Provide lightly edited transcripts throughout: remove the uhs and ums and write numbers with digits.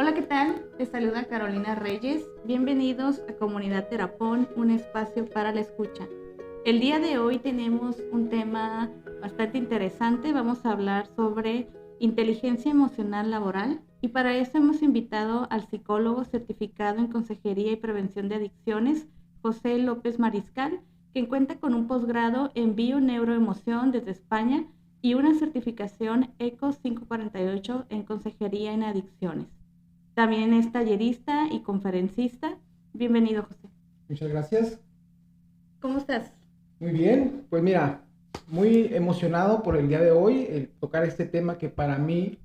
Hola, ¿qué tal? Te saluda Carolina Reyes. Bienvenidos a Comunidad Terapón, un espacio para la escucha. El día de hoy tenemos un tema bastante interesante. Vamos a hablar sobre inteligencia emocional laboral y para eso hemos invitado al psicólogo certificado en consejería y prevención de adicciones, José López Mariscal, quien cuenta con un posgrado en bio-neuroemoción desde España y una certificación ECO 548 en consejería en adicciones. También es tallerista y conferencista. Bienvenido, José. Muchas gracias. ¿Cómo estás? Muy bien, pues mira, muy emocionado por el día de hoy, el tocar este tema que para mí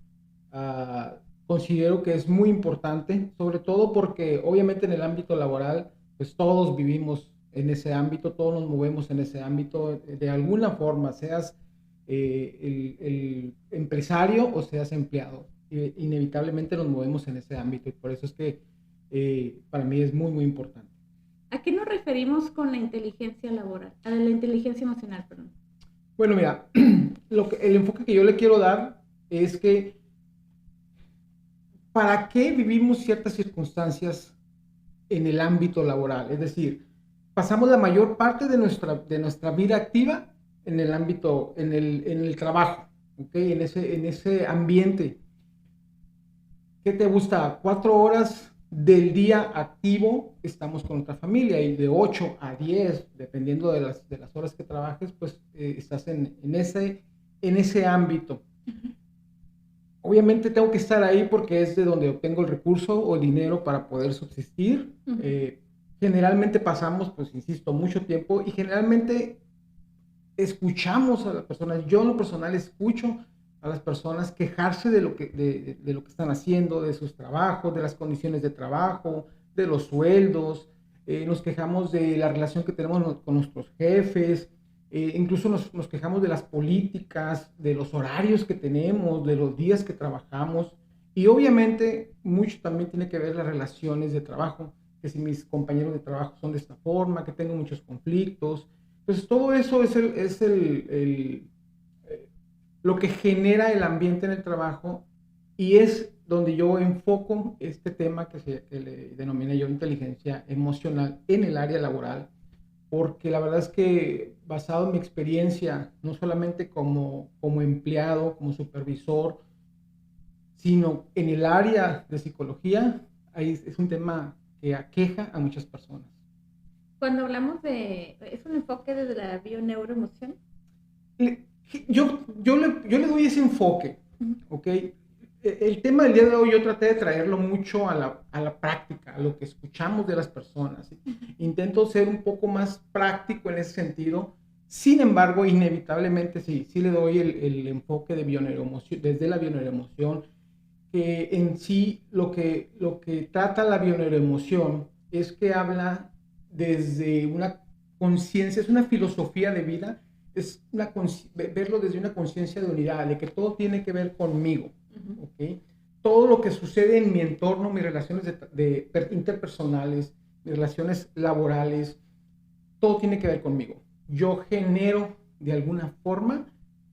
considero que es muy importante, sobre todo porque obviamente en el ámbito laboral, pues todos vivimos en ese ámbito, todos nos movemos en ese ámbito de alguna forma, seas el empresario o seas empleado. Inevitablemente nos movemos en ese ámbito y por eso es que para mí es muy, muy importante. ¿A qué nos referimos con la inteligencia laboral? A la inteligencia emocional, perdón. Bueno, mira, el enfoque que yo le quiero dar es que ¿para qué vivimos ciertas circunstancias en el ámbito laboral? Es decir, pasamos la mayor parte de nuestra vida activa en el ámbito, en el trabajo, ¿okay? En ese ambiente. ¿Qué te gusta? 4 horas del día activo estamos con nuestra familia y de 8 a 10, dependiendo de las horas que trabajes, pues estás en ese ámbito. Obviamente tengo que estar ahí porque es de donde obtengo el recurso o el dinero para poder subsistir. Generalmente pasamos, pues insisto, mucho tiempo y generalmente escuchamos a las personas. Yo en lo personal escucho a las personas quejarse de lo de lo que están haciendo, de sus trabajos, de las condiciones de trabajo, de los sueldos. Nos quejamos de la relación que tenemos con nuestros jefes. Incluso nos quejamos de las políticas, de los horarios que tenemos, de los días que trabajamos. Y obviamente mucho también tiene que ver las relaciones de trabajo, que si mis compañeros de trabajo son de esta forma, que tengo muchos conflictos. Pues todo eso lo que genera el ambiente en el trabajo y es donde yo enfoco este tema que le denominé yo inteligencia emocional en el área laboral, porque la verdad es que basado en mi experiencia, no solamente como empleado, como supervisor, sino en el área de psicología, ahí es un tema que aqueja a muchas personas. Cuando hablamos de... ¿Es un enfoque desde la bio-neuroemoción? Le- yo le doy ese enfoque, ¿ok? El tema del día de hoy yo traté de traerlo mucho a la práctica, a lo que escuchamos de las personas. Intento ser un poco más práctico en ese sentido. Sin embargo, inevitablemente sí le doy el enfoque de bioneuroemoción, desde la bioneuroemoción, que en sí lo que trata la bioneuroemoción es que habla desde una conciencia, es una filosofía de vida, es verlo desde una conciencia de unidad, de que todo tiene que ver conmigo, ¿ok? Todo lo que sucede en mi entorno, mis relaciones interpersonales, mis relaciones laborales, todo tiene que ver conmigo. Yo genero de alguna forma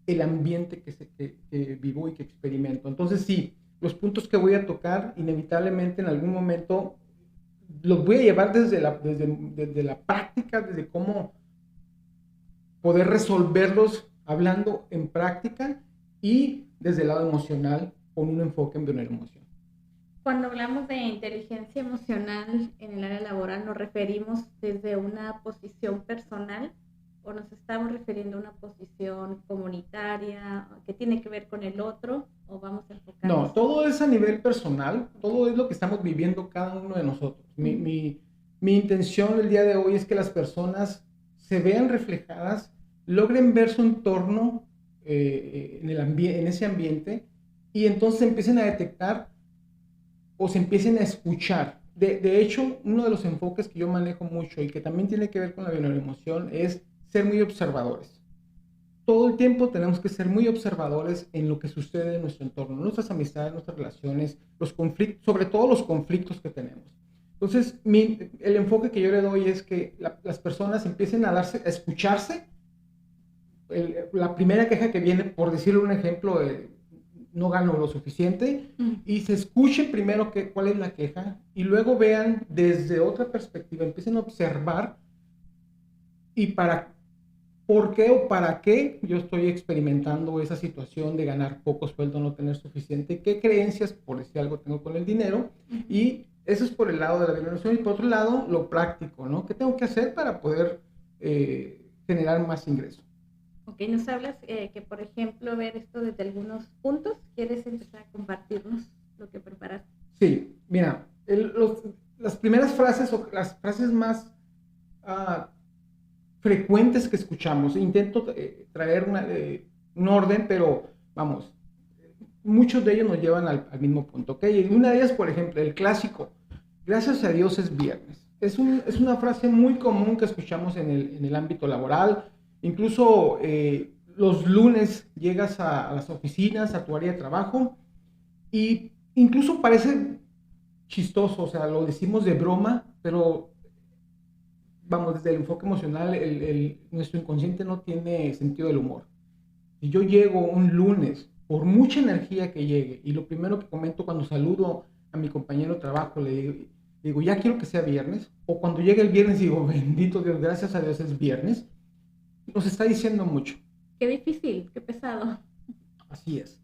el ambiente que vivo y que experimento. Entonces sí, los puntos que voy a tocar inevitablemente en algún momento los voy a llevar desde la práctica, desde cómo poder resolverlos hablando en práctica y desde el lado emocional con un enfoque en bioneuroemoción. Cuando hablamos de inteligencia emocional en el área laboral, ¿nos referimos desde una posición personal o nos estamos refiriendo a una posición comunitaria que tiene que ver con el otro o vamos a enfocarnos? No, todo es a nivel personal, todo es lo que estamos viviendo cada uno de nosotros. Mi intención el día de hoy es que las personas se vean reflejadas, logren ver su entorno en ese ambiente y entonces empiecen a detectar o se empiecen a escuchar. De hecho, uno de los enfoques que yo manejo mucho y que también tiene que ver con la bioneuroemoción es ser muy observadores. Todo el tiempo tenemos que ser muy observadores en lo que sucede en nuestro entorno, nuestras amistades, nuestras relaciones, los conflictos, sobre todo los conflictos que tenemos. Entonces, el enfoque que yo le doy es que las personas empiecen a escucharse. La primera queja que viene, por decirle un ejemplo, no gano lo suficiente, y se escuche primero cuál es la queja y luego vean desde otra perspectiva, empiecen a observar y por qué o para qué yo estoy experimentando esa situación de ganar poco sueldo, no tener suficiente, qué creencias, por decir algo, tengo con el dinero, y eso es por el lado de la disminución, y por otro lado, lo práctico, ¿no? ¿Qué tengo que hacer para poder generar más ingresos? Ok, nos hablas que, por ejemplo, ver esto desde algunos puntos. ¿Quieres empezar a compartirnos lo que preparaste? Sí, mira, las primeras frases o las frases más frecuentes que escuchamos, intento traer un orden, pero vamos, muchos de ellos nos llevan al mismo punto, ¿ok? Y una de ellas, por ejemplo, el clásico, gracias a Dios es viernes. Es una frase muy común que escuchamos en el ámbito laboral. Incluso los lunes llegas a las oficinas, a tu área de trabajo, y incluso parece chistoso, o sea, lo decimos de broma, pero vamos, desde el enfoque emocional, nuestro inconsciente no tiene sentido del humor. Si yo llego un lunes, por mucha energía que llegue, y lo primero que comento cuando saludo a mi compañero de trabajo, le digo, ya quiero que sea viernes, o cuando llega el viernes digo, bendito Dios, gracias a Dios es viernes, nos está diciendo mucho. Qué difícil, qué pesado. Así es.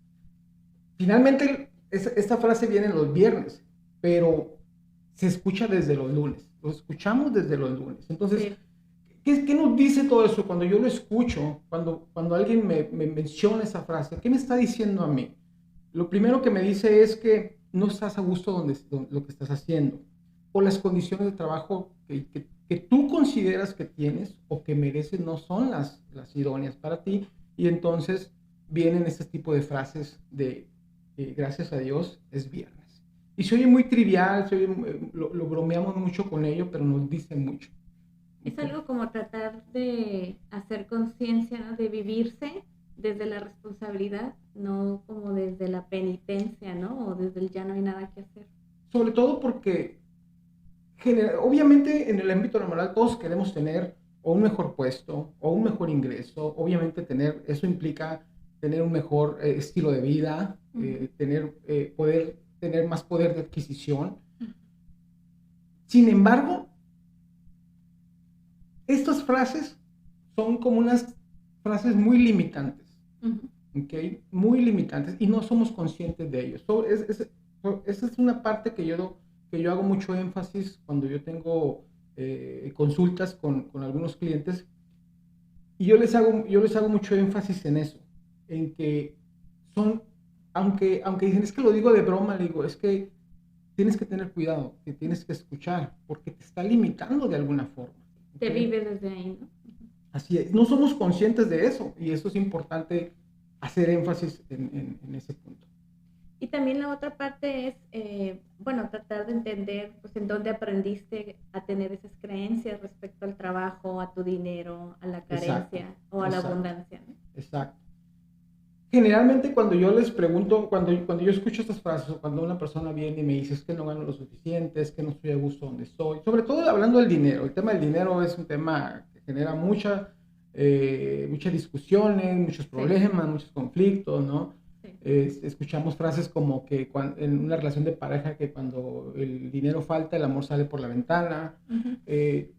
Finalmente, esta frase viene los viernes, pero se escucha desde los lunes, lo escuchamos desde los lunes. Entonces, sí. ¿Qué nos dice todo eso? Cuando yo lo escucho, cuando alguien me menciona esa frase, ¿qué me está diciendo a mí? Lo primero que me dice es que no estás a gusto donde lo que estás haciendo, o las condiciones de trabajo que tú consideras que tienes o que mereces no son las idóneas para ti, y entonces vienen este tipo de frases de gracias a Dios es viernes. Y se oye muy trivial, lo bromeamos mucho con ello, pero nos dice mucho. Es algo como tratar de hacer conciencia, ¿no? De vivirse desde la responsabilidad, no como desde la penitencia, ¿no? O desde el ya no hay nada que hacer. Sobre todo porque obviamente en el ámbito laboral todos queremos tener o un mejor puesto o un mejor ingreso. Obviamente eso implica tener un mejor estilo de vida, poder tener más poder de adquisición. Sin embargo, estas frases son como unas frases muy limitantes, ¿okay? Muy limitantes, y no somos conscientes de ello. Esa es una parte que yo hago mucho énfasis cuando yo tengo consultas con algunos clientes, y yo les hago mucho énfasis en eso, en que aunque dicen, es que lo digo de broma, le digo, es que tienes que tener cuidado, que tienes que escuchar, porque te está limitando de alguna forma. Te vive desde ahí, ¿no? Así es, no somos conscientes de eso, y eso es importante hacer énfasis en ese punto. Y también la otra parte es, tratar de entender pues en dónde aprendiste a tener esas creencias respecto al trabajo, a tu dinero, a la carencia o a la abundancia, ¿no? Exacto. Generalmente cuando yo les pregunto, cuando yo escucho estas frases, o cuando una persona viene y me dice es que no gano lo suficiente, es que no estoy a gusto donde estoy, sobre todo hablando del dinero, el tema del dinero es un tema que genera muchas discusiones, muchos problemas, muchos conflictos, ¿no? Sí. Escuchamos frases como que en una relación de pareja, que cuando el dinero falta, el amor sale por la ventana.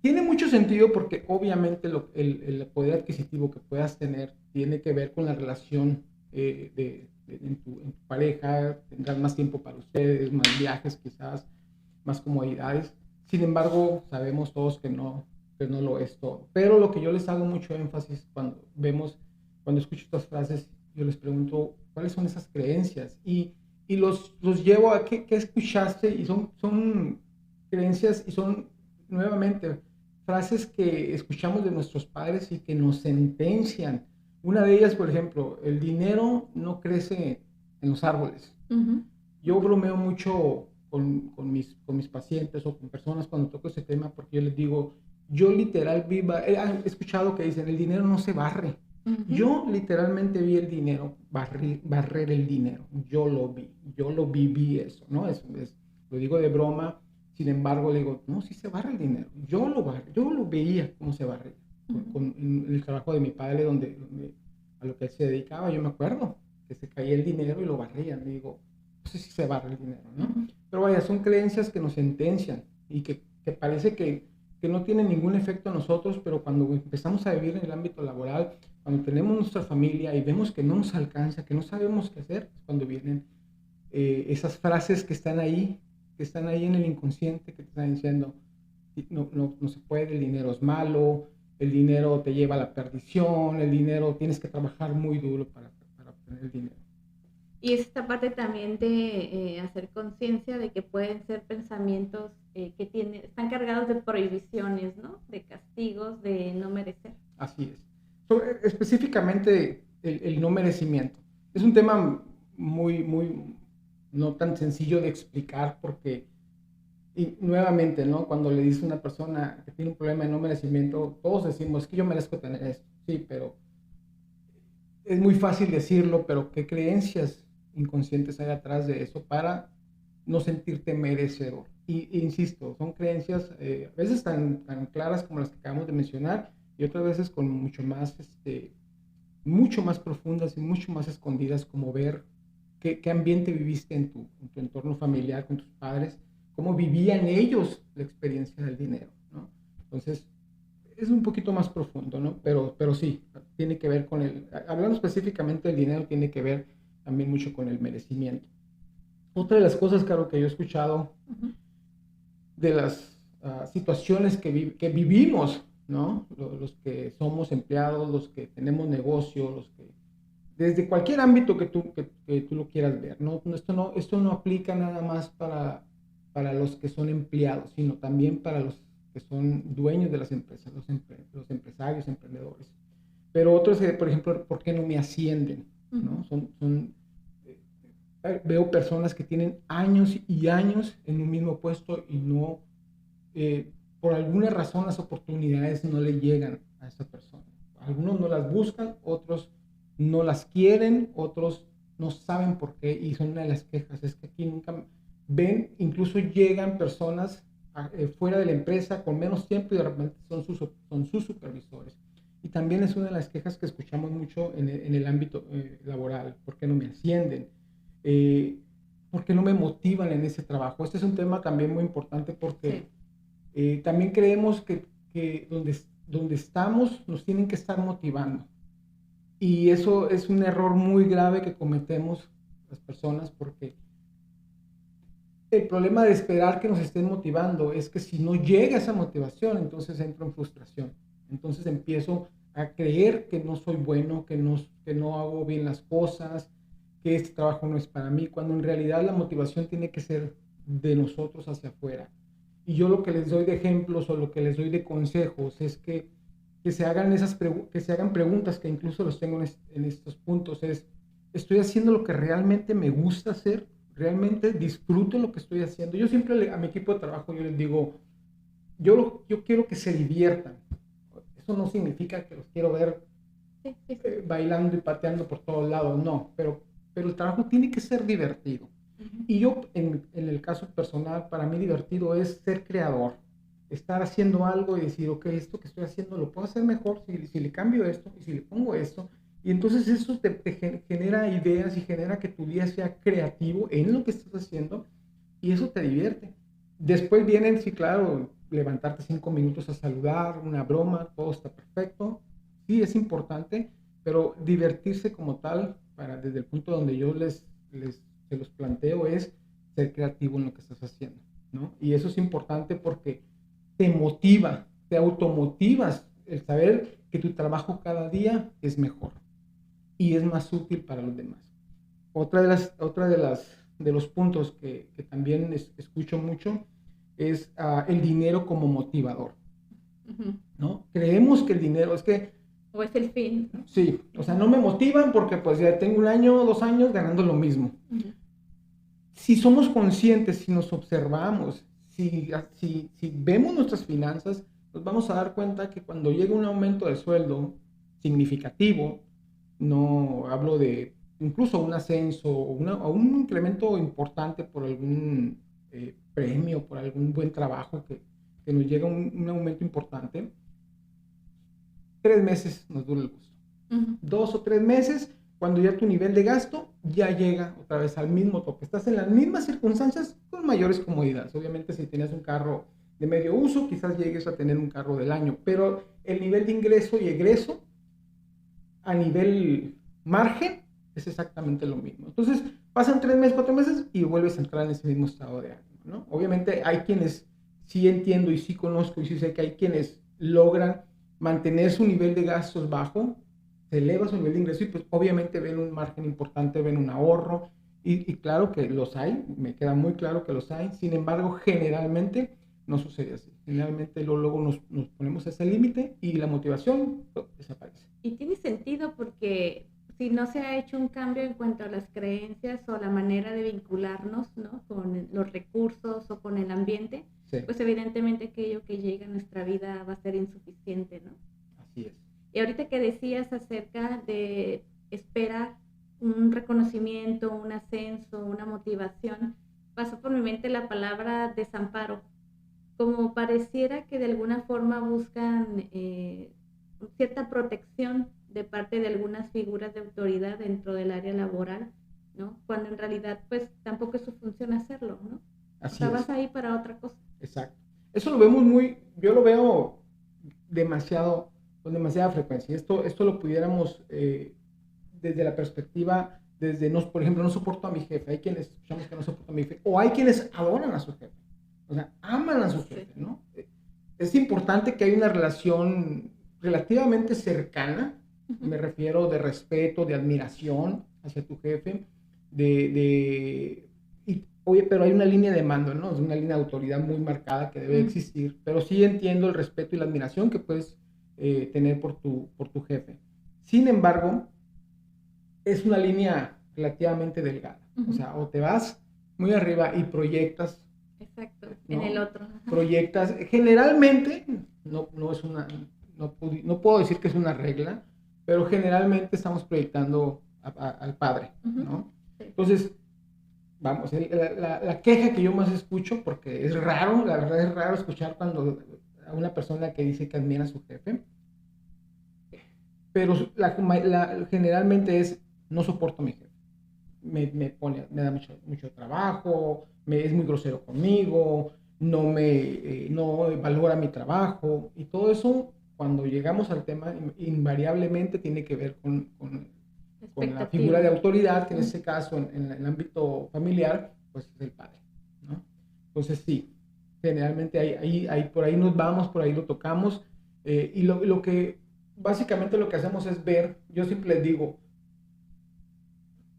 Tiene mucho sentido porque obviamente el poder adquisitivo que puedas tener tiene que ver con la relación en tu pareja. Tendrás más tiempo para ustedes, más viajes quizás, más comodidades. Sin embargo, sabemos todos que no lo es todo. Pero lo que yo les hago mucho énfasis cuando escucho estas frases, yo les pregunto cuáles son esas creencias, y los llevo a qué escuchaste, y son creencias, y son nuevamente frases que escuchamos de nuestros padres y que nos sentencian. Una de ellas, por ejemplo, el dinero no crece en los árboles. Yo bromeo mucho con mis pacientes o con personas cuando toco ese tema, porque yo les digo, yo literal he escuchado que dicen, el dinero no se barre. Yo literalmente vi el dinero, barrer el dinero. Yo lo viví eso, ¿no? Lo digo de broma. Sin embargo, le digo, no, sí se barre el dinero. Yo lo veía cómo se barría. En el trabajo de mi padre, donde a lo que él se dedicaba, yo me acuerdo. que se caía el dinero y lo barrían. Y digo, no sé si se barre el dinero, ¿no? Pero vaya, son creencias que nos sentencian y que parece que no tienen ningún efecto en nosotros, pero cuando empezamos a vivir en el ámbito laboral, cuando tenemos nuestra familia y vemos que no nos alcanza, que no sabemos qué hacer, es cuando vienen esas frases que están ahí en el inconsciente, que te están diciendo, no se puede, el dinero es malo, el dinero te lleva a la perdición, el dinero, tienes que trabajar muy duro para obtener el dinero. Y es esta parte también de hacer conciencia de que pueden ser pensamientos que están cargados de prohibiciones, ¿no? De castigos, de no merecer. Así es. Específicamente el no merecimiento. Es un tema muy no tan sencillo de explicar porque, y nuevamente, ¿no? Cuando le dice a una persona que tiene un problema de no merecimiento, todos decimos, es que yo merezco tener esto. Sí, pero es muy fácil decirlo, pero ¿qué creencias inconscientes hay atrás de eso para no sentirte merecedor? Y insisto, son creencias a veces tan claras como las que acabamos de mencionar y otras veces con mucho más profundas y mucho más escondidas, como ver qué ambiente viviste en tu entorno familiar con tus padres, cómo vivían ellos la experiencia del dinero, ¿no? Entonces, es un poquito más profundo, ¿no? Pero sí, tiene que ver con hablando específicamente del dinero, tiene que ver también mucho con el merecimiento. Otra de las cosas, claro, que yo he escuchado de las situaciones que vivimos, ¿no? Los que somos empleados, los que tenemos negocio, los que desde cualquier ámbito que tú lo quieras ver, ¿no? Esto no aplica nada más para los que son empleados, sino también para los que son dueños de las empresas, los empresarios, emprendedores. Pero otros, por ejemplo, ¿por qué no me ascienden? ¿No? Veo personas que tienen años y años en un mismo puesto y no, por alguna razón las oportunidades no le llegan a esa persona. Algunos no las buscan, otros no las quieren, otros no saben por qué, y son una de las quejas, es que aquí nunca ven, incluso llegan personas fuera de la empresa con menos tiempo y de repente son sus supervisores. Y también es una de las quejas que escuchamos mucho en el ámbito laboral. ¿Por qué no me ascienden? ¿Por qué no me motivan en ese trabajo? Este es un tema también muy importante porque también creemos que donde estamos nos tienen que estar motivando. Y eso es un error muy grave que cometemos las personas, porque el problema de esperar que nos estén motivando es que si no llega esa motivación, entonces entro en frustración. Entonces empiezo a creer que no soy bueno, que no hago bien las cosas, que este trabajo no es para mí, cuando en realidad la motivación tiene que ser de nosotros hacia afuera. Y yo lo que les doy de ejemplos o lo que les doy de consejos es que se hagan preguntas, que incluso los tengo en estos puntos, ¿estoy haciendo lo que realmente me gusta hacer? ¿Realmente disfruto lo que estoy haciendo? Yo siempre a mi equipo de trabajo yo les digo, yo quiero que se diviertan. Eso no significa que los quiero ver bailando y pateando por todos lados, no, pero el trabajo tiene que ser divertido. Y yo, en el caso personal, para mí divertido es ser creador, estar haciendo algo y decir, ok, esto que estoy haciendo lo puedo hacer mejor si le cambio esto y si le pongo esto. Y entonces eso te genera ideas y genera que tu día sea creativo en lo que estás haciendo y eso te divierte. Después vienen, sí, claro, levantarte 5 minutos a saludar, una broma, todo está perfecto. Sí, es importante, pero divertirse como tal, desde el punto donde yo se los planteo, es ser creativo en lo que estás haciendo, ¿no? Y eso es importante porque te motiva, te automotivas el saber que tu trabajo cada día es mejor y es más útil para los demás. Otra de los puntos que también escucho mucho es el dinero como motivador, ¿no? Creemos que el dinero es que... O es el fin. Sí, o sea, no me motivan porque pues ya tengo 1 año, 2 años ganando lo mismo. Si somos conscientes, si nos observamos, si vemos nuestras finanzas, nos vamos a dar cuenta que cuando llega un aumento de sueldo significativo, no hablo de incluso un ascenso o un incremento importante por algún premio, por algún buen trabajo que nos llega un aumento importante, 3 meses nos dura el gusto. 2 o 3 meses cuando ya tu nivel de gasto ya llega otra vez al mismo tope. Estás en las mismas circunstancias con mayores comodidades. Obviamente, si tenías un carro de medio uso, quizás llegues a tener un carro del año, pero el nivel de ingreso y egreso a nivel margen es exactamente lo mismo. Entonces, pasan 3 meses, 4 meses y vuelves a entrar en ese mismo estado de ánimo, ¿no? Obviamente hay quienes sí entiendo y sí conozco y sí sé que hay quienes logran mantener su nivel de gastos bajo, se eleva su nivel de ingreso y pues obviamente ven un margen importante, ven un ahorro y claro que los hay, me queda muy claro que los hay, sin embargo generalmente no sucede así, generalmente luego nos ponemos ese límite y la motivación desaparece. Y tiene sentido porque si no se ha hecho un cambio en cuanto a las creencias o la manera de vincularnos, ¿no?, con los recursos o con el ambiente, Sí. pues evidentemente aquello que llega a nuestra vida va a ser insuficiente, ¿no? Así es. Y ahorita que decías acerca de esperar un reconocimiento, un ascenso, una motivación, pasó por mi mente la palabra desamparo, como pareciera que de alguna forma buscan cierta protección de parte de algunas figuras de autoridad dentro del área laboral, ¿no? Cuando en realidad pues tampoco es su función hacerlo, ¿no? Así o sea, es. vas ahí para otra cosa. Exacto. Eso lo vemos yo lo veo demasiado, con demasiada frecuencia. Esto lo pudiéramos, desde la perspectiva, por ejemplo, no soporto a mi jefe. Hay quienes escuchamos que no soporto a mi jefe, o hay quienes adoran a su jefe, o sea, aman a su jefe, ¿no? Es importante que haya una relación relativamente cercana, me refiero de respeto, de admiración hacia tu jefe, oye, pero hay una línea de mando, ¿no? Es una línea de autoridad muy marcada que debe existir, pero sí entiendo el respeto y la admiración que puedes tener por tu jefe. Sin embargo, es una línea relativamente delgada. O sea, o te vas muy arriba y proyectas. Exacto, ¿no? En el otro. Proyectas, generalmente, no es una, no puedo decir que es una regla, pero generalmente estamos proyectando al padre, ¿no? Sí. Entonces, vamos, la queja que yo más escucho, porque es raro, la verdad es raro escuchar cuando a una persona que dice que admira a su jefe, pero generalmente es, no soporto a mi jefe, me da mucho trabajo, es muy grosero conmigo, no valora mi trabajo, y todo eso, cuando llegamos al tema, invariablemente tiene que ver con la figura de autoridad, que en este caso, en el ámbito familiar, pues es el padre, ¿no? Entonces sí, generalmente por ahí nos vamos, por ahí lo tocamos, y lo que, básicamente lo que hacemos es ver, yo siempre les digo,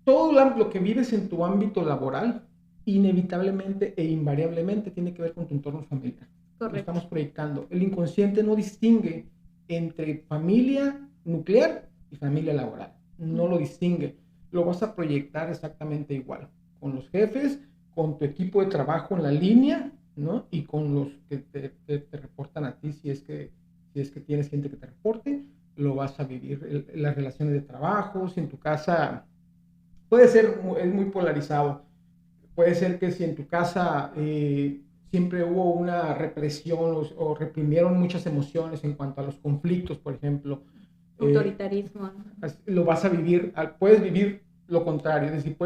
todo lo que vives en tu ámbito laboral, inevitablemente e invariablemente tiene que ver con tu entorno familiar. Correcto. Lo estamos proyectando. El inconsciente no distingue entre familia nuclear y familia laboral. No lo distingue. Lo vas a proyectar exactamente igual. Con los jefes, con tu equipo de trabajo en la línea, ¿no? Y con los que te reportan a ti, si es que tienes gente que te reporte, lo vas a vivir. Las relaciones de trabajo, si en tu casa... Puede ser, es muy polarizado. Puede ser que si en tu casa siempre hubo una represión o reprimieron muchas emociones en cuanto a los conflictos, por ejemplo. Autoritarismo. Lo vas a vivir, puedes vivir lo contrario. Es decir,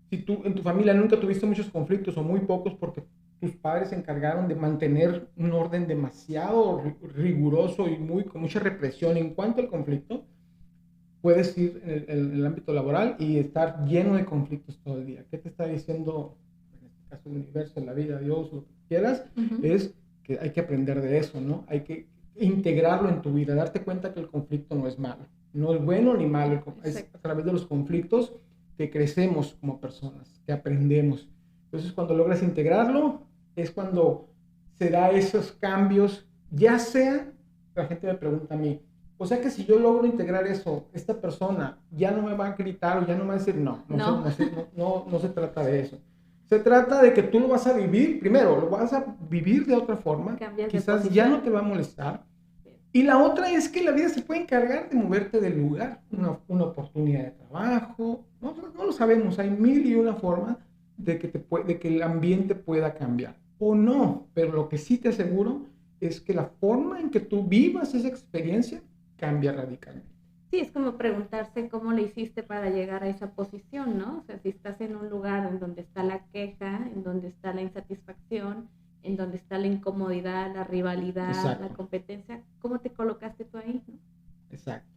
si tú en tu familia nunca tuviste muchos conflictos o muy pocos porque tus padres se encargaron de mantener un orden demasiado riguroso y con mucha represión en cuanto al conflicto, puedes ir en el ámbito laboral y estar lleno de conflictos todo el día. ¿Qué te está diciendo, en este caso, el universo, la vida, Dios, lo que quieras? Es que hay que aprender de eso, ¿no? Hay que integrarlo en tu vida, darte cuenta que el conflicto no es malo, no es bueno ni malo. Es a través de los conflictos que crecemos como personas, que aprendemos. Entonces, cuando logras integrarlo, es cuando se da esos cambios, ya sea, la gente me pregunta a mí, o sea que si yo logro integrar eso, esta persona ya no me va a gritar o ya no me va a decir no se trata de eso. Se trata de que tú lo vas a vivir, primero, lo vas a vivir de otra forma, quizás ya no te va a molestar. Y la otra es que la vida se puede encargar de moverte del lugar, una oportunidad de trabajo, no lo sabemos, hay mil y una formas de que el ambiente pueda cambiar, o no, pero lo que sí te aseguro es que la forma en que tú vivas esa experiencia cambia radicalmente. Sí, es como preguntarse cómo le hiciste para llegar a esa posición, ¿no? O sea, si estás en un lugar en donde está la queja, en donde está la insatisfacción, en donde está la incomodidad, la rivalidad, la Exacto, competencia, ¿cómo te colocaste tú ahí, no? exacto.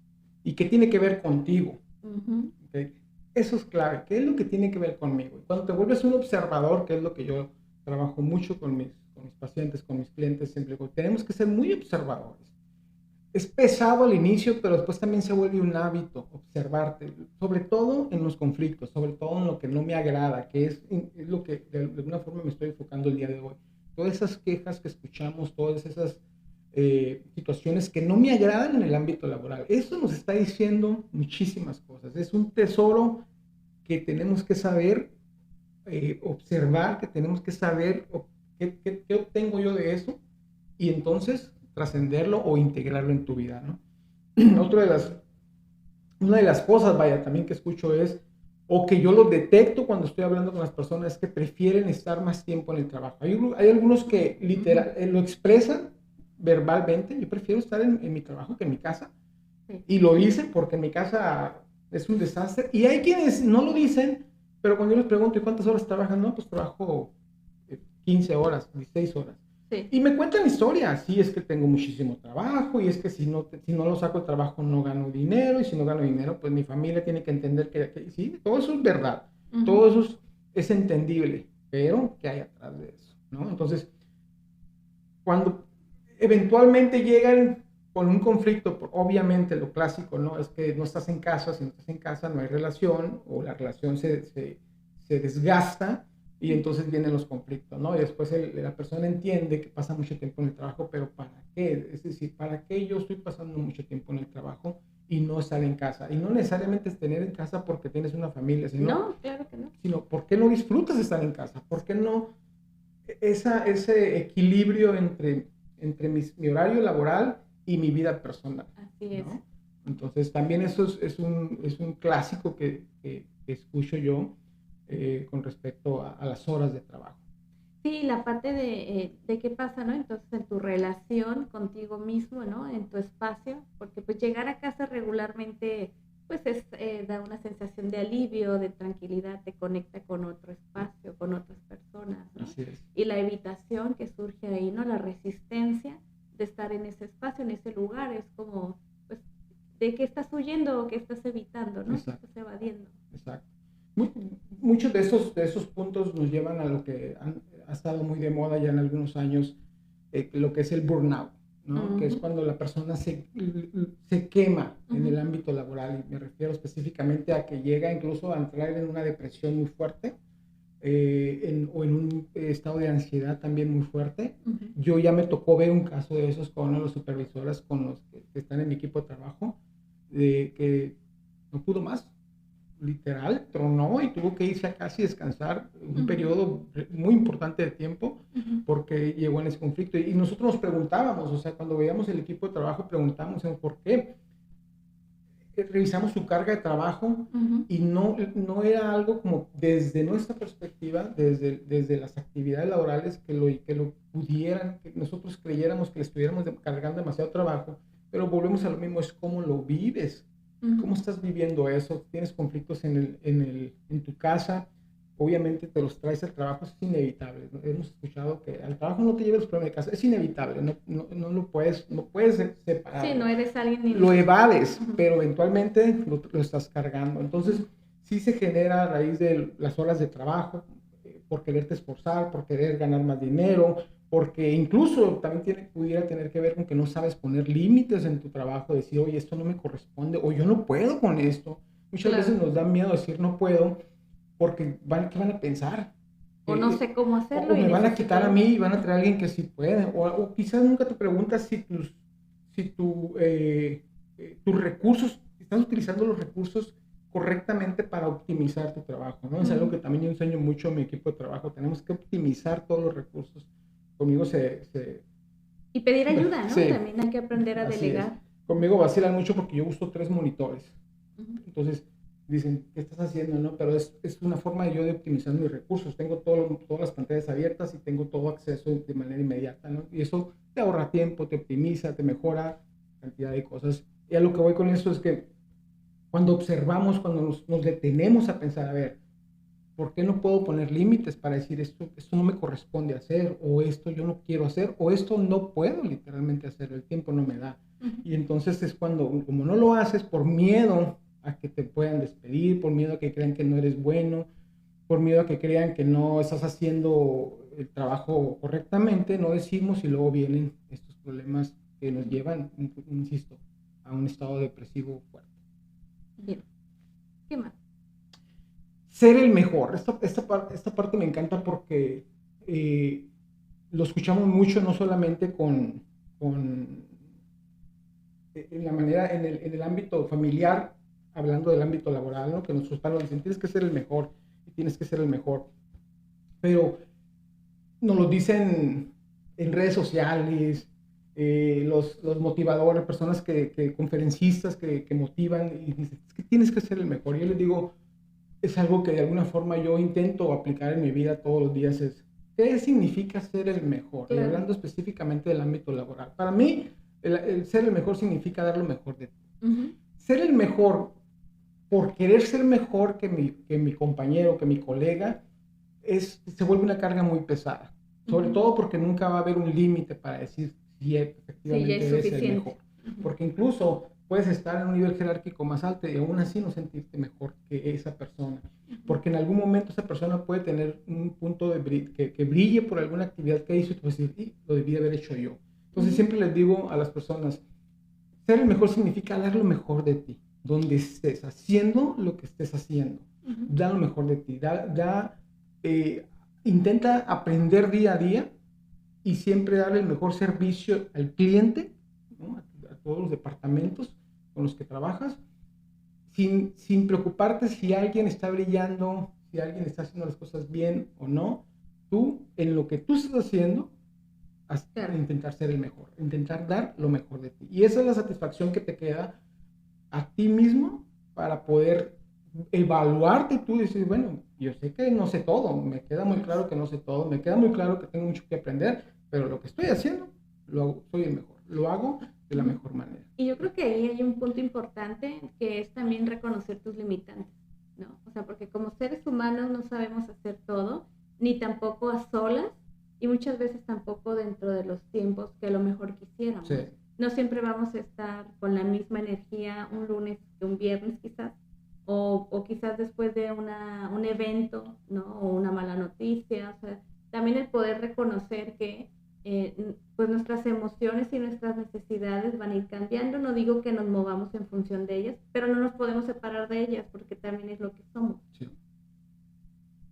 ¿Y qué tiene que ver contigo? Ujú, ¿Okay? Eso es clave. ¿Qué es lo que tiene que ver conmigo? Y cuando te vuelves un observador, que es lo que yo trabajo mucho con mis pacientes, con mis clientes, siempre digo, tenemos que ser muy observadores. Es pesado al inicio, pero después también se vuelve un hábito observarte, sobre todo en los conflictos, sobre todo en lo que no me agrada, que es lo que de alguna forma me estoy enfocando el día de hoy. Todas esas quejas que escuchamos, todas esas situaciones que no me agradan en el ámbito laboral. Eso nos está diciendo muchísimas cosas. Es un tesoro que tenemos que saber observar, que tenemos que saber qué obtengo yo de eso y entonces trascenderlo o integrarlo en tu vida, ¿no? Una de las cosas, vaya, también que escucho es, o que yo lo detecto cuando estoy hablando con las personas, es que prefieren estar más tiempo en el trabajo. Hay algunos que literal lo expresan verbalmente, yo prefiero estar en mi trabajo que en mi casa, sí. y lo dicen porque en mi casa es un desastre, y hay quienes no lo dicen, pero cuando yo les pregunto, ¿y cuántas horas trabajan? No, pues trabajo 15 horas, 16 horas. Sí. Y me cuentan historias, sí, es que tengo muchísimo trabajo y es que si no lo saco el trabajo no gano dinero y si no gano dinero pues mi familia tiene que entender que sí, todo eso es verdad, todo eso es entendible, pero ¿qué hay atrás de eso? ¿No? Entonces, cuando eventualmente llegan con un conflicto, obviamente lo clásico, ¿no? Es que no estás en casa, si no estás en casa no hay relación o la relación se desgasta y entonces vienen los conflictos, ¿no? Y después la persona entiende que pasa mucho tiempo en el trabajo, pero ¿para qué? Es decir, ¿para qué yo estoy pasando mucho tiempo en el trabajo y no estar en casa? Y no necesariamente es tener en casa porque tienes una familia, No, claro que no. sino ¿por qué no disfrutas de estar en casa? ¿Por qué no ese equilibrio entre mi horario laboral y mi vida personal? Así es. ¿No? Entonces, también eso es un clásico que escucho yo con respecto a las horas de trabajo. Sí, la parte de qué pasa, ¿no? Entonces, en tu relación contigo mismo, ¿no? En tu espacio, porque pues llegar a casa regularmente, pues da una sensación de alivio, de tranquilidad, te conecta con otro espacio, con otras personas, ¿no? Así es. Y la evitación que surge ahí, ¿no? La resistencia de estar en ese espacio, en ese lugar, es como, pues, ¿de qué estás huyendo o qué estás evitando, ¿no? ¿Qué Exacto. estás evadiendo? Exacto. Muchos de esos puntos nos llevan a lo que ha estado muy de moda ya en algunos años, lo que es el burnout, ¿no? Que es cuando la persona se quema en el ámbito laboral, y me refiero específicamente a que llega incluso a entrar en una depresión muy fuerte o en un estado de ansiedad también muy fuerte. Yo ya me tocó ver un caso de esos con uno de los supervisores con los que están en mi equipo de trabajo, de que no pudo más, literal, tronó y tuvo que irse a casa y descansar un periodo muy importante de tiempo porque llegó en ese conflicto. Y nosotros nos preguntábamos, o sea, cuando veíamos el equipo de trabajo, preguntamos por qué. Revisamos su carga de trabajo y no era algo como desde nuestra perspectiva, desde las actividades laborales que lo pudieran, que nosotros creyéramos que le estuviéramos cargando demasiado trabajo, pero volvemos a lo mismo, es cómo lo vives. ¿Cómo estás viviendo eso? ¿Tienes conflictos en tu casa? Obviamente te los traes al trabajo, es inevitable, ¿no? Hemos escuchado que al trabajo no te lleves los problemas de casa, es inevitable, no lo puedes, no puedes separar. Sí, no eres alguien lo evades, pero eventualmente lo estás cargando. Entonces, sí se genera a raíz de las horas de trabajo, por quererte esforzar, por querer ganar más dinero, porque incluso también pudiera tener que ver con que no sabes poner límites en tu trabajo, decir, oye, esto no me corresponde, o yo no puedo con esto. Muchas veces nos da miedo decir no puedo, porque ¿qué van a pensar? O no sé cómo hacerlo. O me van a quitar a mí y van a traer a alguien que sí puede. O quizás nunca te preguntas tus recursos, estás utilizando los recursos correctamente para optimizar tu trabajo, ¿no? Es algo que también yo enseño mucho a mi equipo de trabajo. Tenemos que optimizar todos los recursos. Conmigo Y pedir ayuda, ¿no? sí, También hay que aprender a delegar. Conmigo vacilan mucho porque yo uso 3 monitores. Entonces dicen, ¿qué estás haciendo? ¿No? Pero es una forma de optimizar mis recursos. Tengo todas las pantallas abiertas y tengo todo acceso de manera inmediata, ¿no? Y eso te ahorra tiempo, te optimiza, te mejora cantidad de cosas. Y a lo que voy con esto es que cuando observamos, cuando nos detenemos a pensar, a ver, ¿por qué no puedo poner límites para decir esto no me corresponde hacer, o esto yo no quiero hacer, o esto no puedo literalmente hacer, el tiempo no me da? Y entonces es cuando, como no lo haces por miedo a que te puedan despedir, por miedo a que crean que no eres bueno, por miedo a que crean que no estás haciendo el trabajo correctamente, no decimos, y luego vienen estos problemas que nos llevan, insisto, a un estado depresivo fuerte. Bien. ¿Qué más? Ser el mejor. Esta parte me encanta porque lo escuchamos mucho, no solamente en la manera, en el ámbito familiar, hablando del ámbito laboral, ¿no? Que nuestros padres dicen, tienes que ser el mejor, y tienes que ser el mejor. Pero nos lo dicen en redes sociales, los motivadores, personas conferencistas que motivan y dicen, es que tienes que ser el mejor. Yo les digo, es algo que de alguna forma yo intento aplicar en mi vida todos los días, ¿qué significa ser el mejor? Claro. Y hablando específicamente del ámbito laboral. Para mí, el ser el mejor significa dar lo mejor de ti. Uh-huh. Ser el mejor por querer ser mejor que mi compañero, que mi colega, se vuelve una carga muy pesada. Sobre uh-huh. todo porque nunca va a haber un límite para decir si efectivamente eres el mejor. Uh-huh. Porque incluso puedes estar en un nivel jerárquico más alto y aún así no sentirte mejor que esa persona. Porque en algún momento esa persona puede tener un punto que brille por alguna actividad que hizo y tú puedes decir, lo debí haber hecho yo. Entonces siempre les digo a las personas, ser el mejor significa dar lo mejor de ti, donde estés, haciendo lo que estés haciendo. Da lo mejor de ti, intenta aprender día a día y siempre darle el mejor servicio al cliente, ¿no? A todos los departamentos con los que trabajas, sin preocuparte si alguien está brillando, si alguien está haciendo las cosas bien o no. Tú, en lo que tú estás haciendo, claro, intentar ser el mejor, intentar dar lo mejor de ti. Y esa es la satisfacción que te queda a ti mismo para poder evaluarte tú y decir, bueno, yo sé que no sé todo, me queda muy claro que no sé todo, me queda muy claro que tengo mucho que aprender, pero lo que estoy haciendo, lo hago, soy el mejor, lo hago de la mejor manera. Y yo creo que ahí hay un punto importante que es también reconocer tus limitantes, ¿no? O sea, porque como seres humanos no sabemos hacer todo, ni tampoco a solas, y muchas veces tampoco dentro de los tiempos que a lo mejor quisiéramos. Sí. No siempre vamos a estar con la misma energía un lunes que un viernes quizás, o quizás después de un evento, ¿no? O una mala noticia. O sea, también el poder reconocer que pues nuestras emociones y nuestras necesidades van a ir cambiando. No digo que nos movamos en función de ellas, pero no nos podemos separar de ellas porque también es lo que somos. Sí.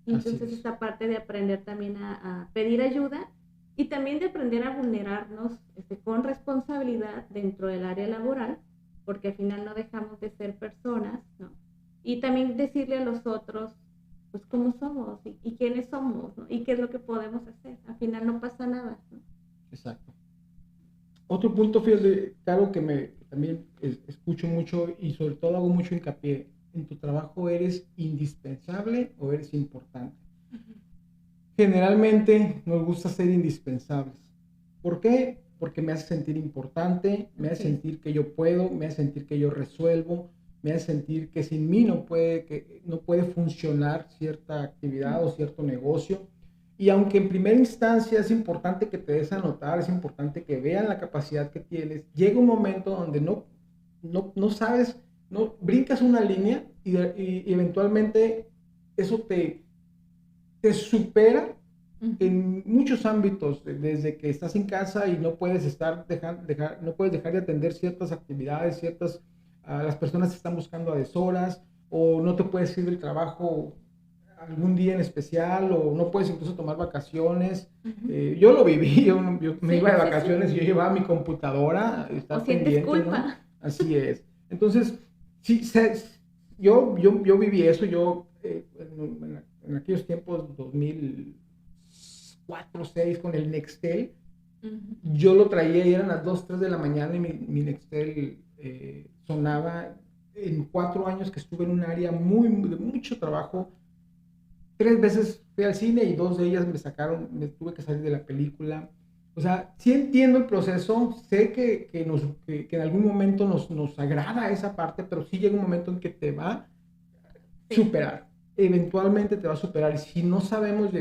Y entonces esta parte de aprender también a pedir ayuda y también de aprender a vulnerarnos con responsabilidad dentro del área laboral, porque al final no dejamos de ser personas, ¿no? Y también decirle a los otros, pues, cómo somos y quiénes somos, ¿no? Y qué es lo que podemos hacer. Al final no pasa nada, ¿no? Exacto. Otro punto, fíjate, claro, que también escucho mucho y sobre todo hago mucho hincapié, ¿en tu trabajo eres indispensable o eres importante? Uh-huh. Generalmente nos gusta ser indispensables. ¿Por qué? Porque me hace sentir importante, me hace sentir que yo puedo, me hace sentir que yo resuelvo, me hace sentir que sin mí no puede funcionar cierta actividad o cierto negocio. Y aunque en primera instancia es importante que te des a notar, es importante que vean la capacidad que tienes, llega un momento donde no sabes, no brincas una línea y no eso te supera en muchos ámbitos, desde que estás en casa y no puedes no puedes dejar de atender ciertas actividades, las personas te están buscando a deshoras, o no te puedes ir del trabajo algún día en especial, o no puedes incluso tomar vacaciones. Uh-huh. Yo lo viví, yo me iba de vacaciones y yo llevaba mi computadora, estar pendiente, culpa, ¿no? Así es. Entonces, sí, yo viví eso, en aquellos tiempos, 2004, 2006, con el Nextel, uh-huh, yo lo traía y eran las 2, 3 de la mañana y mi Nextel sonaba. En 4 años que estuve en un área de mucho trabajo, 3 veces fui al cine y 2 de ellas me tuve que salir de la película. O sea, sí entiendo el proceso, sé que en algún momento nos agrada esa parte, pero sí llega un momento en que te va a superar. Eventualmente te va a superar. Y si no sabemos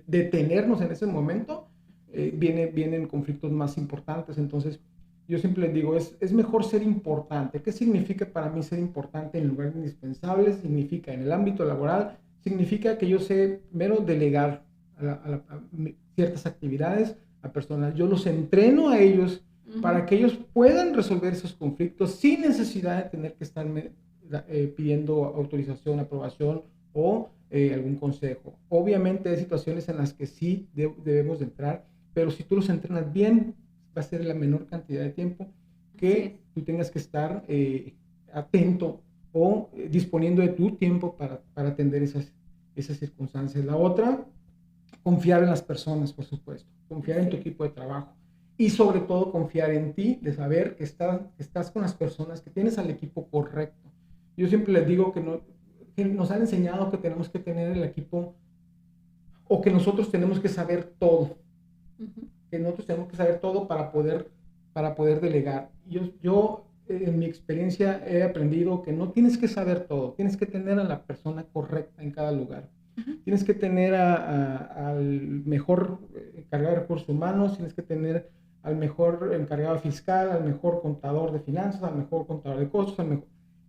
detenernos en ese momento, vienen conflictos más importantes. Entonces, yo siempre les digo, es mejor ser importante. ¿Qué significa para mí ser importante en lugar de indispensable? Significa en el ámbito laboral, significa que yo sé menos delegar a ciertas actividades a personas. Yo los entreno a ellos para que ellos puedan resolver esos conflictos sin necesidad de tener que estar pidiendo autorización, aprobación o algún consejo. Obviamente hay situaciones en las que sí debemos de entrar, pero si tú los entrenas bien, va a ser la menor cantidad de tiempo que tú tengas que estar atento o disponiendo de tu tiempo para atender esas circunstancias. La otra, confiar en las personas, por supuesto, confiar en tu equipo de trabajo y sobre todo confiar en ti, de saber que estás con las personas, que tienes al equipo correcto. Yo siempre les digo que nos han enseñado que tenemos que tener el equipo o que nosotros tenemos que saber todo, que nosotros tenemos que saber todo para poder delegar. Yo en mi experiencia he aprendido que no tienes que saber todo, tienes que tener a la persona correcta en cada lugar. Tienes que tener al mejor encargado de recursos humanos, tienes que tener al mejor encargado fiscal, al mejor contador de finanzas, al mejor contador de costos,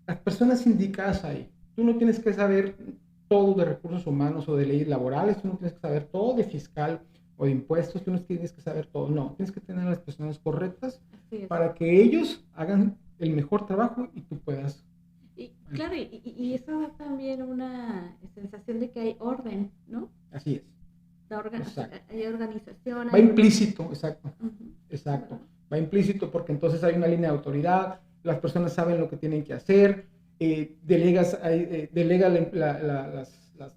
las personas indicadas ahí. Tú no tienes que saber todo de recursos humanos o de leyes laborales, tú no tienes que saber todo de fiscal o de impuestos, tú no tienes que saber todo, no, tienes que tener a las personas correctas para que ellos hagan el mejor trabajo y tú puedas. Y claro, y eso da también una sensación de que hay orden, ¿no? Así es. Hay organización. Va implícito, exacto. Exacto. Va implícito porque entonces hay una línea de autoridad, las personas saben lo que tienen que hacer, delega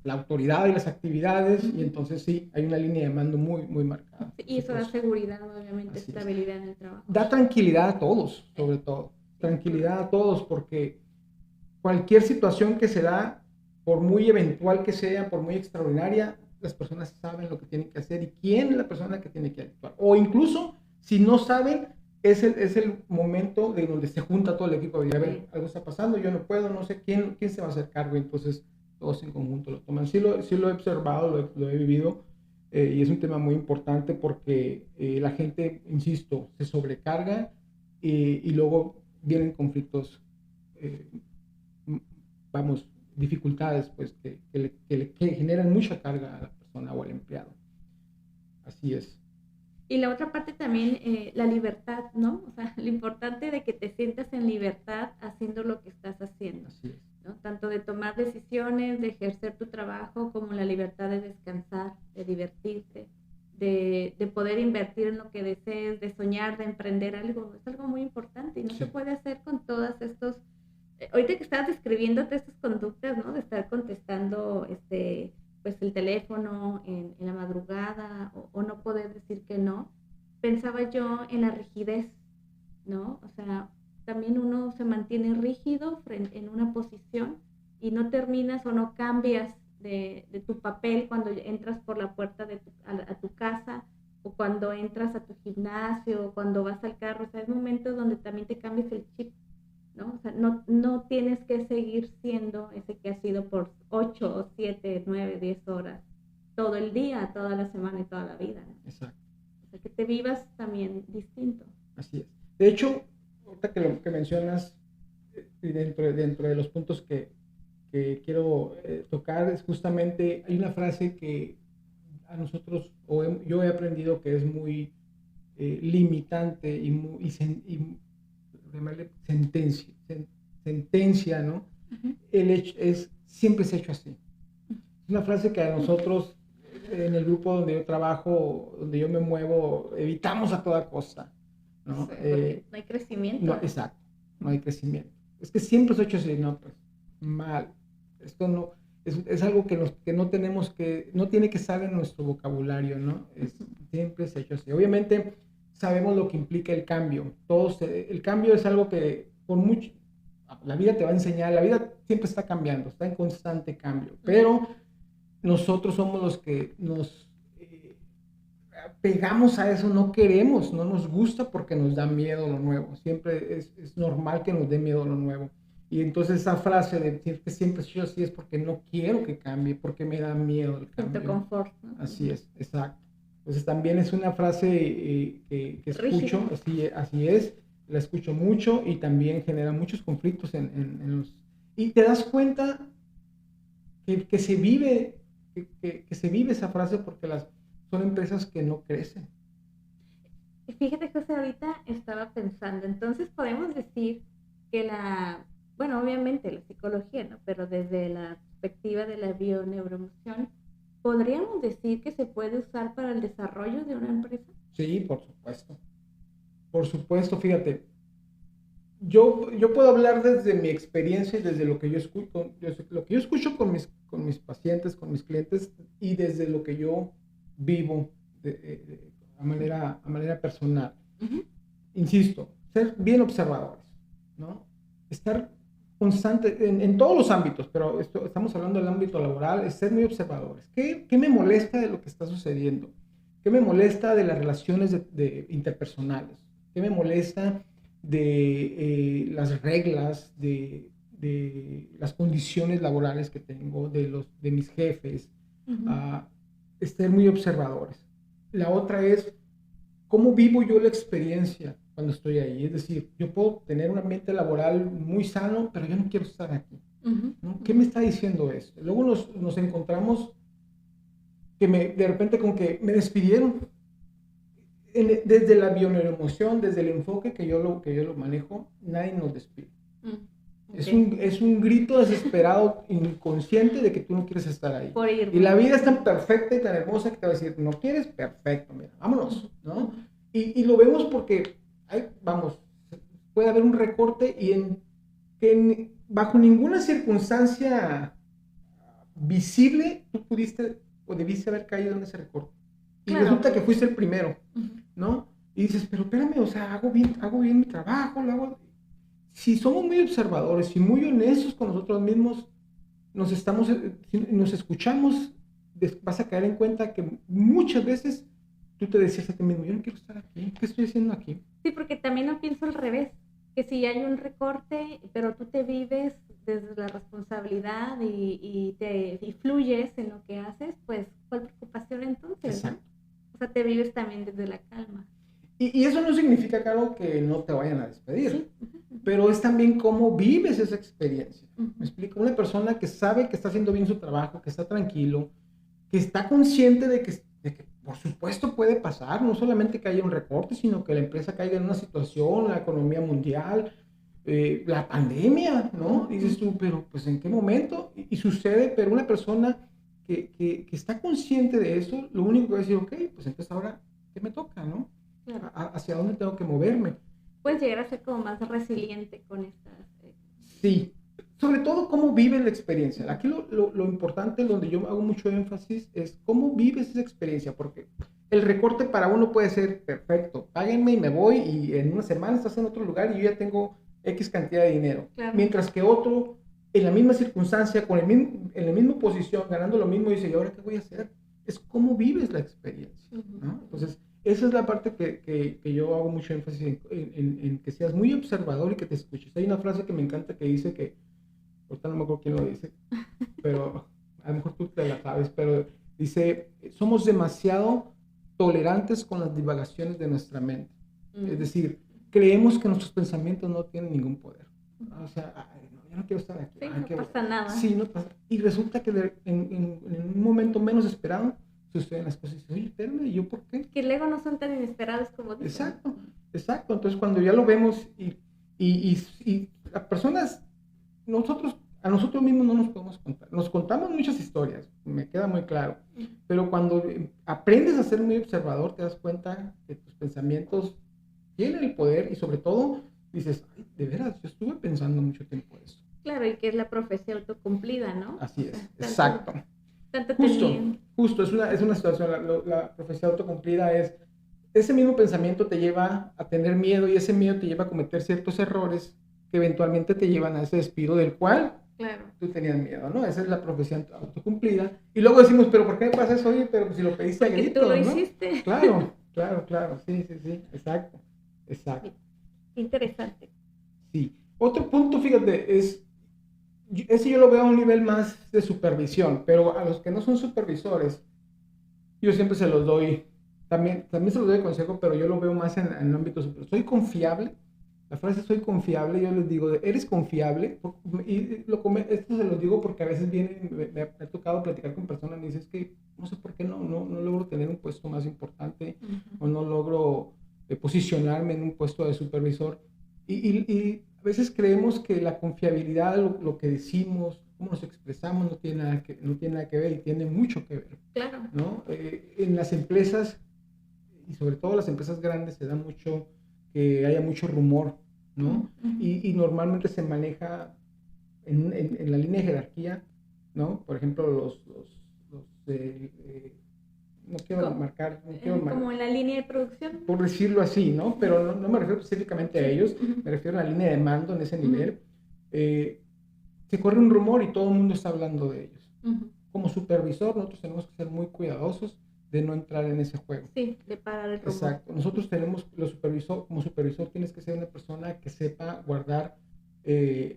la autoridad y las actividades, y entonces sí, hay una línea de mando muy, muy marcada. Y eso da seguridad, obviamente, estabilidad en el trabajo. Da tranquilidad a todos, sobre todo. Tranquilidad a todos, porque cualquier situación que se da, por muy eventual que sea, por muy extraordinaria, las personas saben lo que tienen que hacer y quién es la persona que tiene que actuar. O incluso, si no saben, es el momento de donde se junta todo el equipo. Y a ver, algo está pasando, yo no puedo, no sé quién se va a hacer cargo. Entonces, todos en conjunto lo toman. Sí lo he observado, lo he vivido. Y es un tema muy importante porque la gente, insisto, se sobrecarga y luego vienen conflictos, dificultades, pues, que generan mucha carga a la persona o al empleado. Así es. Y la otra parte también, la libertad, ¿no? O sea, lo importante de que te sientas en libertad haciendo lo que estás haciendo. Así es. ¿No? Tanto de tomar decisiones, de ejercer tu trabajo, como la libertad de descansar, de divertirte, de poder invertir en lo que desees, de soñar, de emprender algo. Es algo muy importante y no se puede hacer con todos estos... ahorita que estabas describiéndote estas conductas, ¿no? De estar contestando pues el teléfono en la madrugada o no poder decir que no, pensaba yo en la rigidez, ¿no? O sea, también uno se mantiene rígido en una posición y no terminas o no cambias de tu papel cuando entras por la puerta a tu casa o cuando entras a tu gimnasio o cuando vas al carro. O sea, hay momentos donde también te cambias el chip, ¿no? O sea, no tienes que seguir siendo ese que has sido por 8, 7, 9, 10 horas todo el día, toda la semana y toda la vida, ¿no? Exacto. O sea, que te vivas también distinto. Así es. De hecho, ahorita que lo que mencionas, dentro de los puntos que quiero tocar, es justamente, hay una frase que a nosotros, yo he aprendido que es muy limitante y sentencia, ¿no? El hecho siempre se ha hecho así. Es una frase que a nosotros, en el grupo donde yo trabajo, donde yo me muevo, evitamos a toda costa, ¿no? Sí, no hay crecimiento. No, exacto, no hay crecimiento. Es que siempre se ha hecho así, no, pues, mal. Esto no, es algo que no tenemos no tiene que estar en nuestro vocabulario, ¿no? Siempre se ha hecho así. Obviamente, sabemos lo que implica el cambio. El cambio es algo que la vida te va a enseñar, la vida siempre está cambiando, está en constante cambio, pero nosotros somos los que pegamos a eso, no queremos, no nos gusta porque nos da miedo lo nuevo. Siempre es normal que nos dé miedo lo nuevo. Y entonces esa frase de decir que siempre he sido así es porque no quiero que cambie, porque me da miedo el cambio. Siento confort, ¿no? Así es, exacto. Entonces también es una frase que escucho, así es, la escucho mucho y también genera muchos conflictos en los... Y te das cuenta que se vive, que se vive esa frase porque son empresas que no crecen. Fíjate, José, ahorita estaba pensando, entonces podemos decir que bueno, obviamente la psicología, ¿no? Pero desde la perspectiva de la bioneuroemoción, ¿podríamos decir que se puede usar para el desarrollo de una empresa? Sí, por supuesto. Por supuesto, fíjate. Yo puedo hablar desde mi experiencia y desde lo que yo escucho con mis pacientes, con mis clientes y desde lo que yo vivo a manera personal. Uh-huh. Insisto, ser bien observadores, ¿no? Estar constante en todos los ámbitos, pero estamos hablando del ámbito laboral, es ser muy observadores. ¿Qué me molesta de lo que está sucediendo? ¿Qué me molesta de las relaciones interpersonales? ¿Qué me molesta de las reglas, de las condiciones laborales que tengo, de mis jefes? Uh-huh. Ser muy observadores. La otra es cómo vivo yo la experiencia cuando estoy ahí. Es decir, yo puedo tener un ambiente laboral muy sano, pero yo no quiero estar aquí, ¿no? ¿Qué me está diciendo esto? Luego nos encontramos que de repente como que me despidieron. Desde la bioneuroemoción, desde el enfoque que yo lo manejo, nadie nos despide. Okay. Es un grito desesperado, inconsciente de que tú no quieres estar ahí. Y la vida es tan perfecta y tan hermosa que te va a decir, ¿no quieres? Perfecto, mira, vámonos, ¿no? Y lo vemos porque, vamos, puede haber un recorte y bajo ninguna circunstancia visible tú pudiste o debiste haber caído en ese recorte. Y claro, resulta que fuiste el primero, ¿no? Y dices, pero espérame, o sea, hago bien mi trabajo, lo hago... Si somos muy observadores y muy honestos con nosotros mismos, nos escuchamos, vas a caer en cuenta que muchas veces tú te decías a ti mismo, yo no quiero estar aquí, ¿qué estoy haciendo aquí? Sí, porque también no pienso al revés, que si hay un recorte, pero tú te vives desde la responsabilidad y fluyes en lo que haces, pues, ¿cuál preocupación entonces? Exacto. ¿No? O sea, te vives también desde la calma. Y eso no significa, claro, que no te vayan a despedir, sí. Pero es también cómo vives esa experiencia. ¿Me explico? Una persona que sabe que está haciendo bien su trabajo, que está tranquilo, que está consciente de que por supuesto puede pasar, no solamente que haya un recorte, sino que la empresa caiga en una situación, la economía mundial, la pandemia, ¿no? Y dices tú, pero pues ¿en qué momento? Y sucede, pero una persona que está consciente de eso, lo único que va a decir, ok, pues entonces ahora, ¿qué me toca, no? Claro. ¿Hacia dónde tengo que moverme? Puedes llegar a ser como más resiliente con estas... Sí, sobre todo cómo vives la experiencia. Aquí lo importante, donde yo hago mucho énfasis, es cómo vives esa experiencia, porque el recorte para uno puede ser perfecto, páguenme y me voy y en una semana estás en otro lugar y yo ya tengo X cantidad de dinero. Claro. Mientras que otro, en la misma circunstancia, en la misma posición, ganando lo mismo, dice, ¿y ahora qué voy a hacer? Es cómo vives la experiencia, ¿no? Entonces, esa es la parte que yo hago mucho énfasis en que seas muy observador y que te escuches. Hay una frase que me encanta que dice que, ahorita no me acuerdo quién lo dice, pero a lo mejor tú te la sabes, pero dice, somos demasiado tolerantes con las divagaciones de nuestra mente. Es decir, creemos que nuestros pensamientos no tienen ningún poder. O sea, yo no quiero estar aquí. Sí, no pasa nada. Sí, no pasa. Y resulta que en un momento menos esperado, suceden las cosas y dices, oye, espérame, ¿y yo por qué? Que luego no son tan inesperados como dicen. Exacto. Entonces, cuando ya lo vemos y las personas, a nosotros mismos no nos podemos contar. Nos contamos muchas historias, me queda muy claro. Pero cuando aprendes a ser muy observador, te das cuenta que tus pensamientos tienen el poder y sobre todo dices, ay, de veras, yo estuve pensando mucho tiempo eso. Claro, y que es la profecía autocumplida, ¿no? Así es, exacto. Justo, es una situación, la profecía autocumplida es, ese mismo pensamiento te lleva a tener miedo y ese miedo te lleva a cometer ciertos errores que eventualmente te llevan a ese despido del cual Claro. Tú tenías miedo, ¿no? Esa es la profecía autocumplida. Y luego decimos, pero ¿por qué me pasa eso? Oye, pero si lo pediste a Porque tú gritos, lo ¿no? hiciste. Claro, sí, exacto, exacto. Interesante. Sí. Otro punto, fíjate, ese yo lo veo a un nivel más de supervisión, pero a los que no son supervisores, yo siempre se los doy, también se los doy de consejo, pero yo lo veo más en el ámbito superior. Soy confiable. La frase soy confiable, yo les digo, ¿eres confiable? Y esto se los digo porque a veces me ha tocado platicar con personas y me dicen, es que no sé por qué no logro tener un puesto más importante o no logro posicionarme en un puesto de supervisor. Y a veces creemos que la confiabilidad, lo que decimos, cómo nos expresamos, no tiene nada que ver y tiene mucho que ver. Claro. ¿No? En las empresas, y sobre todo las empresas grandes, se da mucho que haya mucho rumor, ¿no? Y normalmente se maneja en la línea de jerarquía, ¿no? Por ejemplo, no quiero marcar, como en la línea de producción. Por decirlo así, ¿no? Pero no me refiero específicamente a ellos, me refiero a la línea de mando en ese nivel. Se corre un rumor y todo el mundo está hablando de ellos. Como supervisor, nosotros tenemos que ser muy cuidadosos de no entrar en ese juego. Sí, de parar el rumor. Exacto. Nosotros tenemos, como supervisor tienes que ser una persona que sepa guardar el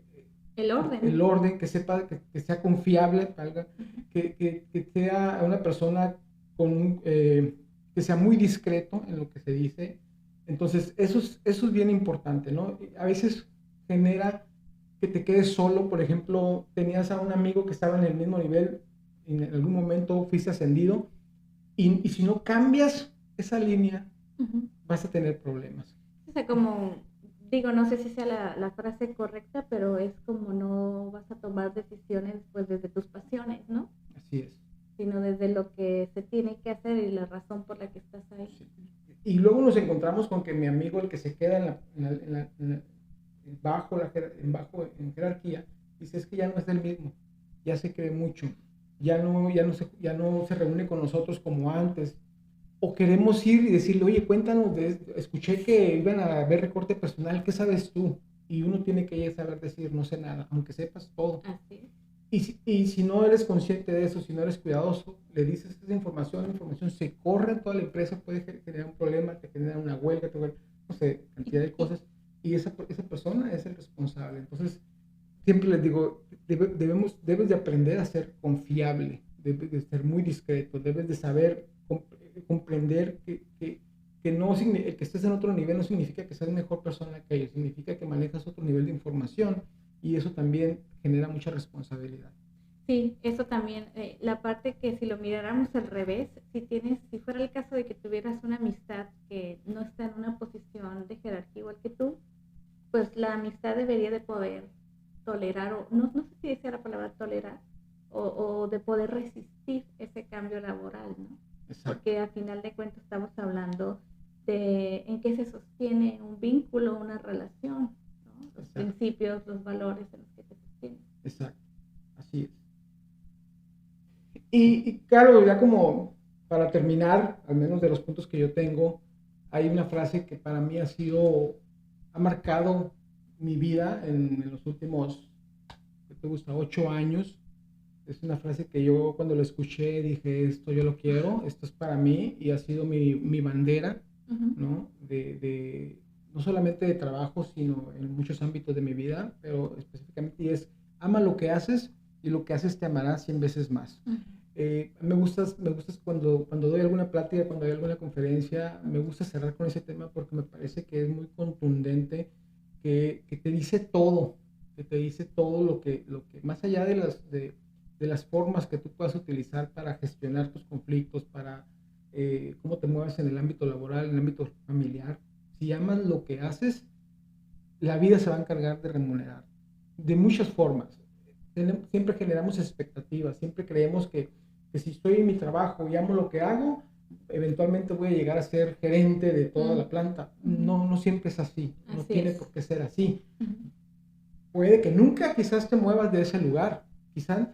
orden. El orden, que sepa, que sea confiable, que sea una persona que sea muy discreto en lo que se dice. Entonces, eso es bien importante, ¿no? A veces genera que te quedes solo. Por ejemplo, tenías a un amigo que estaba en el mismo nivel, en algún momento fuiste ascendido, y si no cambias esa línea, vas a tener problemas. O sea, como, digo, no sé si sea la frase correcta, pero es como no vas a tomar decisiones pues desde tus pasiones, ¿no? Así es. Sino desde lo que se tiene que hacer y la razón por la que estás ahí. Sí. Y luego nos encontramos con que mi amigo, el que se queda en jerarquía, dice, es que ya no es el mismo, ya se cree mucho, ya no se reúne con nosotros como antes, o queremos ir y decirle, oye, cuéntanos, escuché que iban a ver recorte personal, ¿qué sabes tú? Y uno tiene que saber decir, no sé nada, aunque sepas todo. Así es. Y si no eres consciente de eso, si no eres cuidadoso, le dices esa información, la información se corre en toda la empresa, puede generar un problema, te genera una huelga, no sé, cantidad de cosas, y esa persona es el responsable. Entonces, siempre les digo, debes de aprender a ser confiable, debes de ser muy discreto, debes de saber comprender que el que estés en otro nivel no significa que seas mejor persona que ellos, significa que manejas otro nivel de información. Y eso también genera mucha responsabilidad. Sí, eso también, la parte que si lo miráramos al revés, si fuera el caso de que tuvieras una amistad que no está en una posición de jerarquía igual que tú, pues la amistad debería de poder tolerar, o no sé si decía la palabra tolerar, o de poder resistir ese cambio laboral, ¿no? Exacto. Porque a final de cuentas estamos hablando de en qué se sostiene un vínculo, una relación. Los Exacto. Principios, los valores en los que te sostienen. Exacto, así es. Y claro, ya como para terminar, al menos de los puntos que yo tengo, hay una frase que para mí ha marcado mi vida en los últimos, ¿qué te gusta? 8 años. Es una frase que yo cuando la escuché dije, esto yo lo quiero, esto es para mí, y ha sido mi bandera, ¿no? No solamente de trabajo, sino en muchos ámbitos de mi vida, pero específicamente es, ama lo que haces y lo que haces te amará 100 veces más. Me gusta cuando doy alguna plática, cuando doy alguna conferencia, me gusta cerrar con ese tema porque me parece que es muy contundente, que te dice todo, lo que más allá de las formas que tú puedas utilizar para gestionar tus conflictos, para cómo te mueves en el ámbito laboral, en el ámbito familiar. Si amas lo que haces, la vida se va a encargar de remunerar de muchas formas. Siempre generamos expectativas, siempre creemos que si estoy en mi trabajo y amo lo que hago, eventualmente voy a llegar a ser gerente de toda la planta. No siempre es así, no tiene por qué ser así. Puede que nunca quizás te muevas de ese lugar, quizás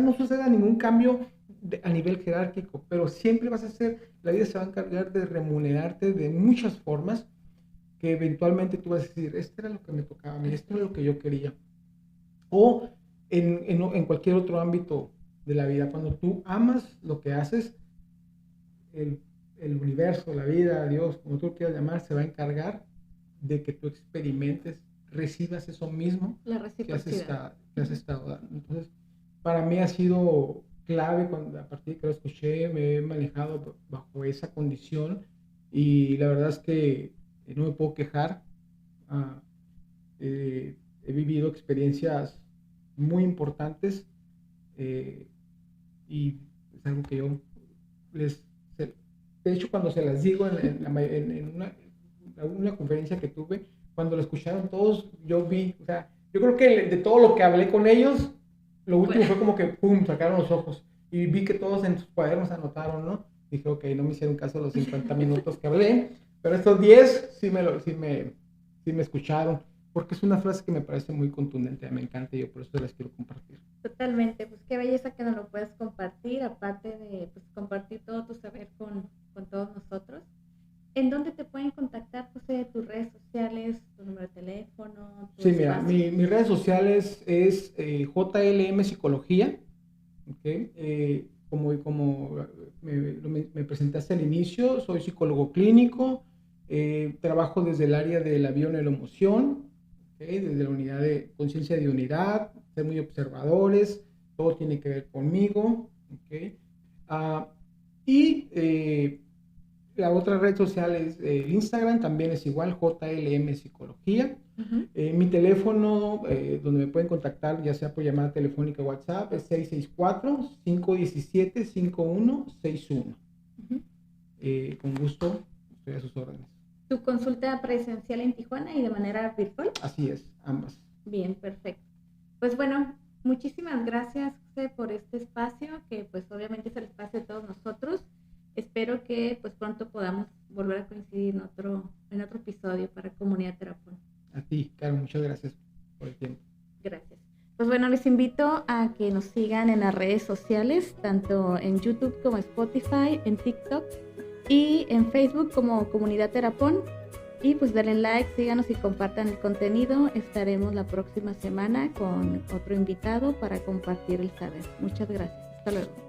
no suceda ningún cambio a nivel jerárquico, pero siempre la vida se va a encargar de remunerarte de muchas formas que eventualmente tú vas a decir, esto era lo que me tocaba a mí, esto era lo que yo quería. O en cualquier otro ámbito de la vida. Cuando tú amas lo que haces, el universo, la vida, Dios, como tú quieras llamar, se va a encargar de que tú experimentes, recibas eso mismo que has estado dando. Entonces, para mí ha sido clave cuando a partir de que lo escuché, me he manejado bajo esa condición y la verdad es que no me puedo quejar. He vivido experiencias muy importantes y es algo que yo de hecho cuando se las digo en una conferencia que tuve, cuando lo escucharon todos, yo creo que de todo lo que hablé con ellos, lo último fue como que pum, sacaron los ojos y vi que todos en sus cuadernos anotaron, ¿no? Dije, ok, no me hicieron caso los 50 minutos que hablé, pero estos 10 sí me escucharon, porque es una frase que me parece muy contundente, me encanta y yo por eso las quiero compartir. Totalmente, pues qué belleza que nos lo puedes compartir, aparte de pues, compartir todo tu saber con todos nosotros. ¿En dónde te pueden contactar, José? ¿Tus redes sociales, tu número de teléfono? Sí, mira, mis redes sociales es JLM Psicología, ¿okay? Como me presentaste al inicio, soy psicólogo clínico, trabajo desde el área de la bioneuroemoción, ¿okay? Desde la unidad de conciencia de unidad, ser muy observadores, todo tiene que ver conmigo, ¿okay? La otra red social es el Instagram, también es igual, JLM Psicología. Uh-huh. Mi teléfono, donde me pueden contactar, ya sea por llamada telefónica o WhatsApp, es 664-517-5161. Uh-huh. Con gusto, estoy a sus órdenes. ¿Tu consulta presencial en Tijuana y de manera virtual? Así es, ambas. Bien, perfecto. Pues bueno, muchísimas gracias, José, por este espacio, que pues obviamente es el espacio de todos nosotros. Espero que pues pronto podamos volver a coincidir en otro episodio para Comunidad Terapón. A ti, Caro, muchas gracias por el tiempo. Gracias. Pues bueno, les invito a que nos sigan en las redes sociales, tanto en YouTube como Spotify, en TikTok y en Facebook como Comunidad Terapón. Y pues denle like, síganos y compartan el contenido. Estaremos la próxima semana con otro invitado para compartir el saber. Muchas gracias. Hasta luego.